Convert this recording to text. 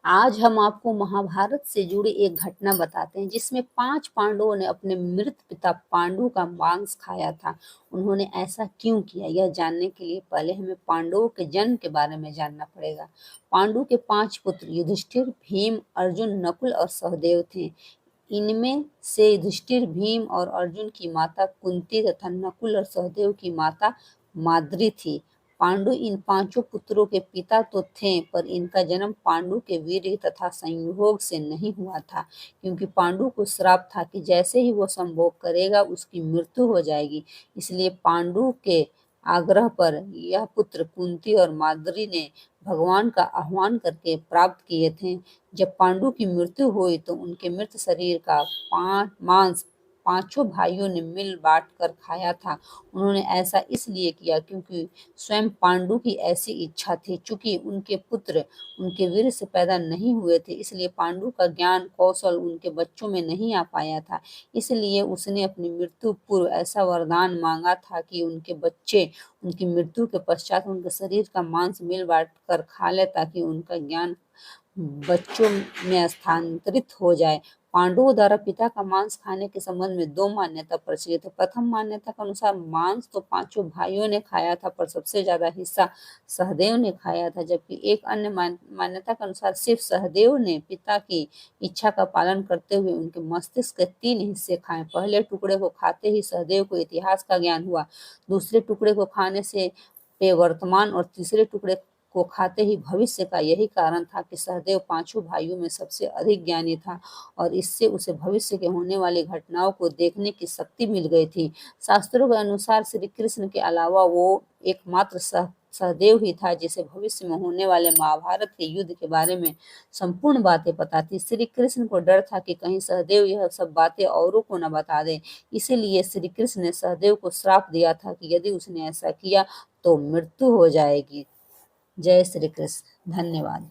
आज हम आपको महाभारत से जुड़ी एक घटना बताते हैं जिसमें 5 पांडवों ने अपने मृत पिता पांडु का मांस खाया था। उन्होंने ऐसा क्यों किया, यह जानने के लिए पहले हमें पांडवों के जन्म के बारे में जानना पड़ेगा। पांडु के 5 पुत्र युधिष्ठिर, भीम, अर्जुन, नकुल और सहदेव थे। इनमें से युधिष्ठिर, भीम और अर्जुन की माता कुंती तथा नकुल और सहदेव की माता माद्री थी। पांडु इन पांचों पुत्रों के पिता तो थे, पर इनका जन्म पांडु के वीर्य तथा संयोग से नहीं हुआ था, क्योंकि पांडु को श्राप था कि जैसे ही वो संभोग करेगा उसकी मृत्यु हो जाएगी। इसलिए पांडु के आग्रह पर यह पुत्र कुंती और माद्री ने भगवान का आह्वान करके प्राप्त किए थे। जब पांडु की मृत्यु हुई तो उनके मृत शरीर का मांस पांचों भाइयों ने मिल बांट कर खाया था। उन्होंने ऐसा इसलिए किया क्योंकि स्वयं पांडु की ऐसी इच्छा थी। चूंकि उनके पुत्र उनके वीर से पैदा नहीं हुए थे, इसलिए पांडु का ज्ञान कौशल उनके बच्चों में नहीं आ पाया था। इसलिए उसने अपनी मृत्यु पूर्व ऐसा वरदान मांगा था कि उनके बच्चे उनकी मृत्यु के पश्चात उनके शरीर का मांस मिल बांट कर खा ले, ताकि उनका ज्ञान बच्चों में स्थानांतरित हो जाए। पांडवों द्वारा पिता का मांस खाने के संबंध में 2 मान्यता प्रचलित है। प्रथम मान्यता के अनुसार मांस तो पांचों भाइयों ने खाया था, पर सबसे ज्यादा हिस्सा सहदेव ने खाया था, जबकि एक अन्य मान्यता के अनुसार सिर्फ सहदेव ने पिता की इच्छा का पालन करते हुए उनके मस्तिष्क के 3 हिस्से खाए। पहले टुकड़े को खाते ही सहदेव को इतिहास का ज्ञान हुआ, दूसरे टुकड़े को खाने से पे वर्तमान और तीसरे टुकड़े को खाते ही भविष्य का। यही कारण था कि सहदेव पांचों भाइयों में सबसे अधिक ज्ञानी था और इससे उसे भविष्य के होने वाली घटनाओं को देखने की शक्ति मिल गई थी। शास्त्रों के अनुसार श्री कृष्ण के अलावा वो एकमात्र सहदेव ही था जिसे भविष्य में होने वाले महाभारत के युद्ध के बारे में संपूर्ण बातें पता थी। श्री कृष्ण को डर था कि कहीं सहदेव यह सब बातें औरों को न बता दे, इसीलिए श्री कृष्ण ने सहदेव को श्राप दिया था कि यदि उसने ऐसा किया तो मृत्यु हो जाएगी। जय श्री कृष्ण। धन्यवाद।